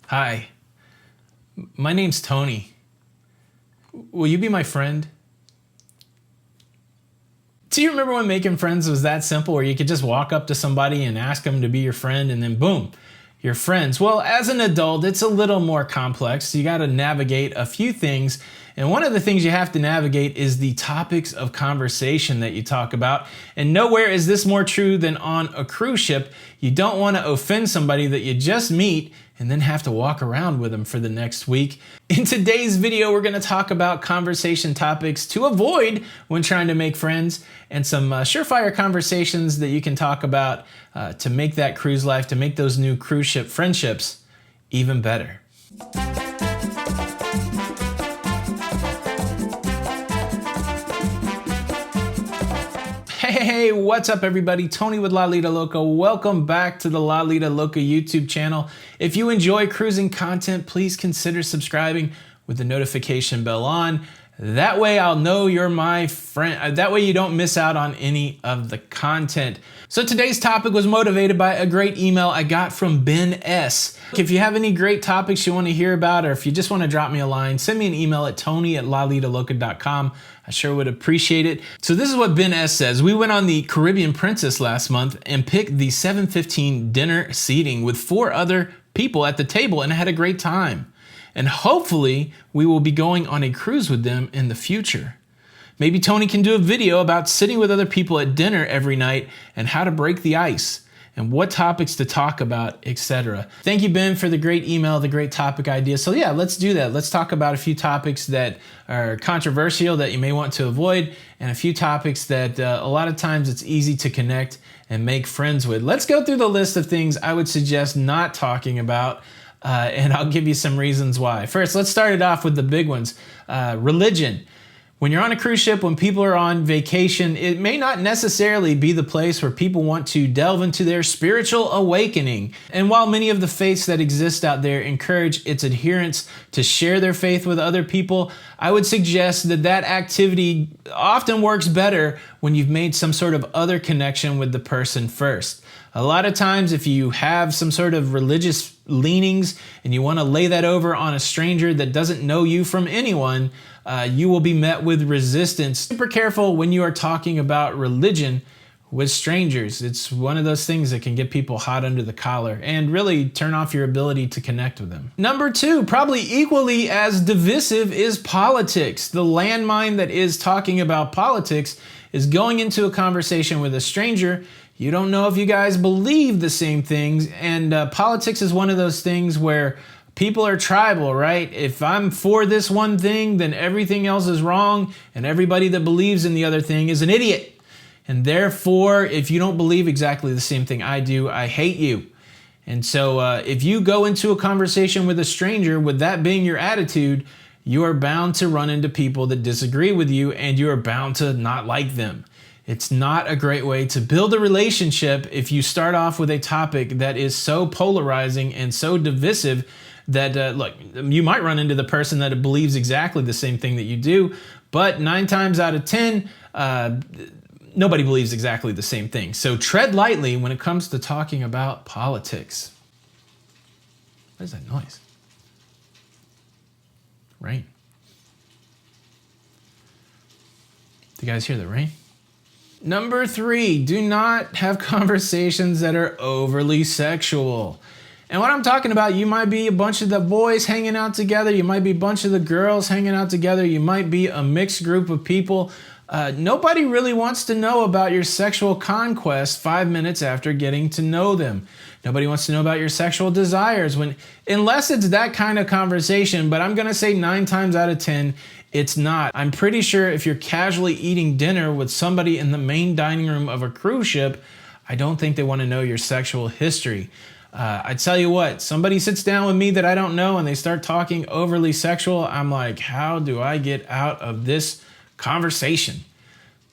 Hi, my name's Tony. Will you be my friend? Do you remember when making friends was that simple, where you could just walk up to somebody and ask them to be your friend and then boom, you're friends? Well, as an adult, it's a little more complex. You got to navigate a few things. And one of the things you have to navigate is the topics of conversation that you talk about. And nowhere is this more true than on a cruise ship. You don't want to offend somebody that you just meet and then have to walk around with them for the next week. In today's video, we're going to talk about conversation topics to avoid when trying to make friends, and some surefire conversations that you can talk about to make that cruise life, to make those new cruise ship friendships even better. Hey, what's up everybody? Tony with Lido Loca. Welcome back to the Lido Loca YouTube channel. If you enjoy cruising content, please consider subscribing with the notification bell on. That way I'll know you're my friend. That way you don't miss out on any of the content. So today's topic was motivated by a great email I got from Ben S. If you have any great topics you want to hear about, or if you just want to drop me a line, send me an email at tony@lolitaloca.com. I sure would appreciate it. So this is what Ben S says. We went on the Caribbean Princess last month and picked the 7:15 dinner seating with 4 other people at the table and had a great time. And hopefully we will be going on a cruise with them in the future. Maybe Tony can do a video about sitting with other people at dinner every night and how to break the ice and what topics to talk about, etc. Thank you, Ben, for the great email, the great topic idea. So yeah, let's do that. Let's talk about a few topics that are controversial that you may want to avoid, and a few topics that a lot of times it's easy to connect and make friends with. Let's go through the list of things I would suggest not talking about. And I'll give you some reasons why. First, let's start it off with the big ones. Religion. When you're on a cruise ship, when people are on vacation, it may not necessarily be the place where people want to delve into their spiritual awakening. And while many of the faiths that exist out there encourage its adherents to share their faith with other people, I would suggest that that activity often works better when you've made some sort of other connection with the person first. A lot of times, if you have some sort of religious leanings and you want to lay that over on a stranger that doesn't know you from anyone, you will be met with resistance. Super careful when you are talking about religion with strangers. It's one of those things that can get people hot under the collar and really turn off your ability to connect with them. Number 2, probably equally as divisive, is politics. The landmine that is talking about politics is going into a conversation with a stranger. You don't know if you guys believe the same things, and politics is one of those things where people are tribal, right? If I'm for this one thing, then everything else is wrong, and everybody that believes in the other thing is an idiot. And therefore, if you don't believe exactly the same thing I do, I hate you. And so if you go into a conversation with a stranger with that being your attitude, you are bound to run into people that disagree with you, and you are bound to not like them. It's not a great way to build a relationship if you start off with a topic that is so polarizing and so divisive that, look, you might run into the person that believes exactly the same thing that you do, but 9 times out of 10, nobody believes exactly the same thing. So tread lightly when it comes to talking about politics. What is that noise? Rain. Do you guys hear the rain? Number 3, do not have conversations that are overly sexual. And what I'm talking about, you might be a bunch of the boys hanging out together. You might be a bunch of the girls hanging out together. You might be a mixed group of people. Nobody really wants to know about your sexual conquest 5 minutes after getting to know them. Nobody wants to know about your sexual desires unless it's that kind of conversation. But I'm going to say 9 times out of 10, it's not. I'm pretty sure if you're casually eating dinner with somebody in the main dining room of a cruise ship, I don't think they want to know your sexual history. I tell you what, somebody sits down with me that I don't know and they start talking overly sexual, I'm like, how do I get out of this conversation?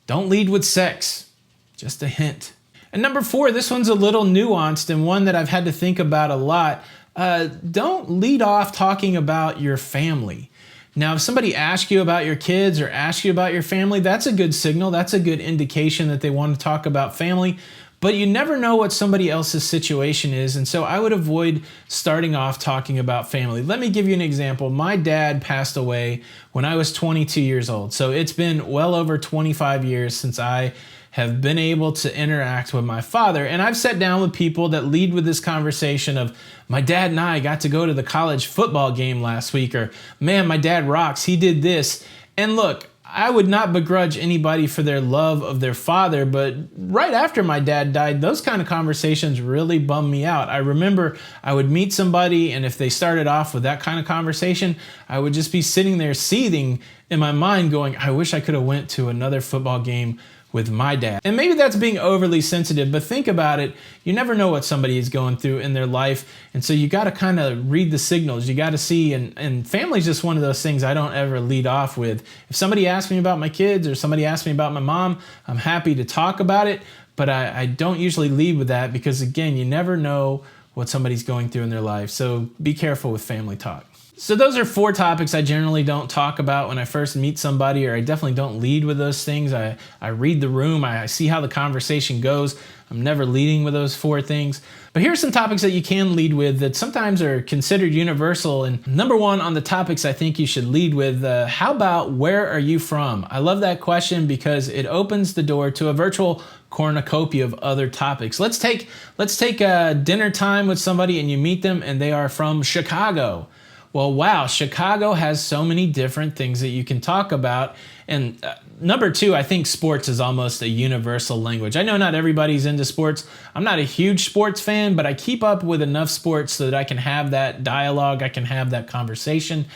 Don't lead with sex. Just a hint. And number 4, this one's a little nuanced and one that I've had to think about a lot. Don't lead off talking about your family. Now, if somebody asks you about your kids or asks you about your family, that's a good signal. That's a good indication that they want to talk about family. but you never know what somebody else's situation is. And so I would avoid starting off talking about family. Let me give you an example. My dad passed away when I was 22 years old. So it's been well over 25 years since I have been able to interact with my father. And I've sat down with people that lead with this conversation of, my dad and I got to go to the college football game last week, or man, my dad rocks, he did this. And look, I would not begrudge anybody for their love of their father, but right after my dad died, those kind of conversations really bummed me out. I remember I would meet somebody, and if they started off with that kind of conversation, I would just be sitting there seething in my mind going, I wish I could have went to another football game with my dad. And maybe that's being overly sensitive, but think about it. You never know what somebody is going through in their life. And so you got to kind of read the signals. You got to see, and family's just one of those things I don't ever lead off with. If somebody asks me about my kids or somebody asks me about my mom, I'm happy to talk about it, but I don't usually lead with that because, again, you never know what somebody's going through in their life. So be careful with family talk. So those are 4 topics I generally don't talk about when I first meet somebody, or I definitely don't lead with those things. I read the room, I see how the conversation goes. I'm never leading with those 4 things. But here's some topics that you can lead with that sometimes are considered universal. And number 1 on the topics I think you should lead with, how about where are you from? I love that question because it opens the door to a virtual cornucopia of other topics. Let's take a dinner time with somebody and you meet them and they are from Chicago. Well, wow, Chicago has so many different things that you can talk about. And number 2, I think sports is almost a universal language. I know not everybody's into sports. I'm not a huge sports fan, but I keep up with enough sports so that I can have that dialogue, I can have that conversation.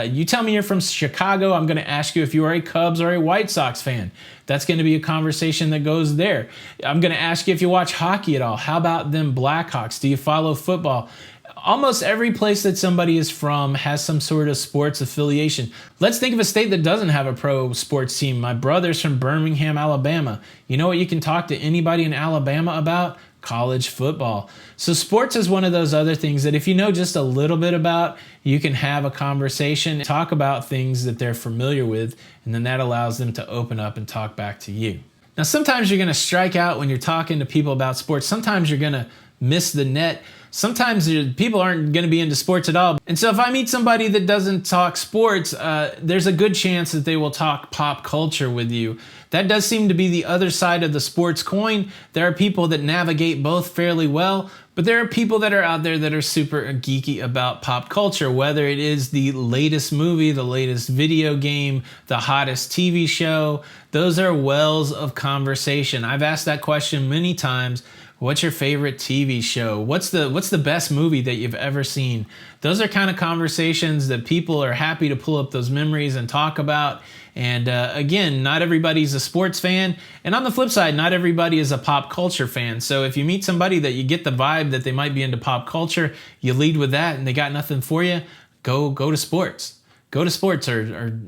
You tell me you're from Chicago, I'm going to ask you if you are a Cubs or a White Sox fan. That's going to be a conversation that goes there. I'm going to ask you if you watch hockey at all. How about them Blackhawks? Do you follow football? Almost every place that somebody is from has some sort of sports affiliation. Let's think of a state that doesn't have a pro sports team. My brother's from Birmingham, Alabama. You know what you can talk to anybody in Alabama about? College football. So sports is one of those other things that if you know just a little bit about, you can have a conversation, talk about things that they're familiar with, and then that allows them to open up and talk back to you. Now, sometimes you're going to strike out when you're talking to people about sports. Sometimes you're going to miss the net. Sometimes people aren't going to be into sports at all. And so if I meet somebody that doesn't talk sports, there's a good chance that they will talk pop culture with you. That does seem to be the other side of the sports coin. There are people that navigate both fairly well, but there are people that are out there that are super geeky about pop culture, whether it is the latest movie, the latest video game, the hottest TV show. Those are wells of conversation. I've asked that question many times. What's your favorite TV show? What's the best movie that you've ever seen? Those are kind of conversations that people are happy to pull up those memories and talk about. And again, not everybody's a sports fan. And on the flip side, not everybody is a pop culture fan. So if you meet somebody that you get the vibe that they might be into pop culture, you lead with that and they got nothing for you, go to sports. Go to sports or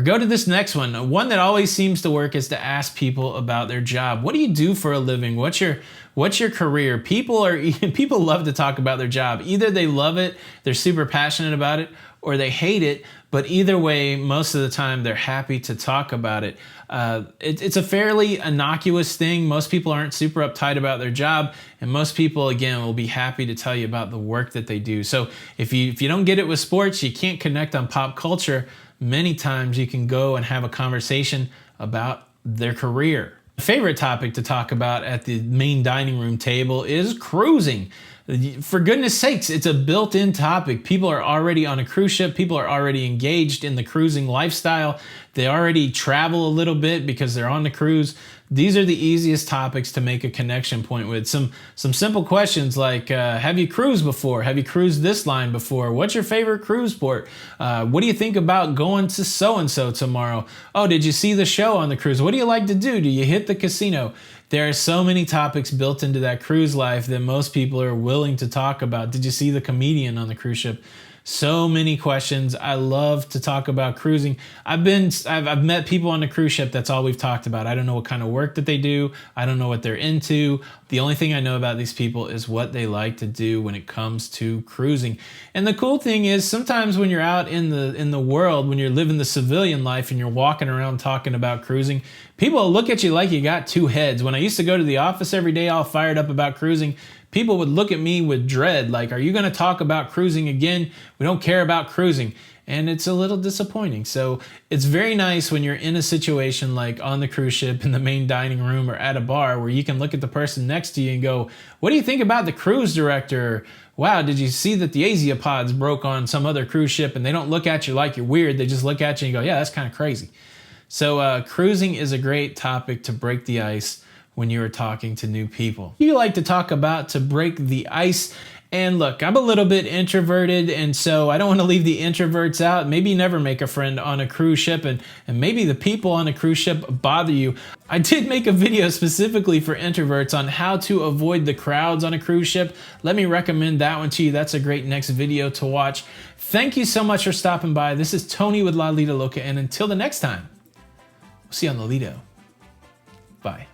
go to this next one. One that always seems to work is to ask people about their job. What do you do for a living? What's your career? People love to talk about their job. Either they love it, they're super passionate about it, or they hate it. But either way, most of the time they're happy to talk about it. It's a fairly innocuous thing. Most people aren't super uptight about their job, and most people, again, will be happy to tell you about the work that they do. So if you don't get it with sports, you can't connect on pop culture. Many times you can go and have a conversation about their career. Favorite topic to talk about at the main dining room table is cruising. For goodness sakes, it's a built-in topic. People are already on a cruise ship. People are already engaged in the cruising lifestyle. They already travel a little bit because they're on the cruise. These are the easiest topics to make a connection point with. Some simple questions like, have you cruised before? Have you cruised this line before? What's your favorite cruise port? What do you think about going to so-and-so tomorrow? Oh, did you see the show on the cruise? What do you like to do? Do you hit the casino? There are so many topics built into that cruise life that most people are willing to talk about. Did you see the comedian on the cruise ship? So many questions. I love to talk about cruising. I've met people on the cruise ship. That's all we've talked about. I don't know what kind of work that they do. I don't know what they're into. The only thing I know about these people is what they like to do when it comes to cruising. And the cool thing is sometimes when you're out in the world, when you're living the civilian life and you're walking around talking about cruising, people will look at you like you got two heads. When I used to go to the office every day all fired up about cruising, people would look at me with dread, like, are you going to talk about cruising again? We don't care about cruising. And it's a little disappointing. So it's very nice when you're in a situation like on the cruise ship in the main dining room or at a bar where you can look at the person next to you and go, what do you think about the cruise director? Wow, did you see that the Asia pods broke on some other cruise ship? And they don't look at you like you're weird. They just look at you and go, yeah, that's kind of crazy. So cruising is a great topic to break the ice when you are talking to new people. You like to talk about to break the ice. And look, I'm a little bit introverted, and so I don't want to leave the introverts out. Maybe never make a friend on a cruise ship, and maybe the people on a cruise ship bother you. I did make a video specifically for introverts on how to avoid the crowds on a cruise ship. Let me recommend that one to you. That's a great next video to watch. Thank you so much for stopping by. This is Tony with Lido Loca, and until the next time, we'll see you on the Lido. Bye.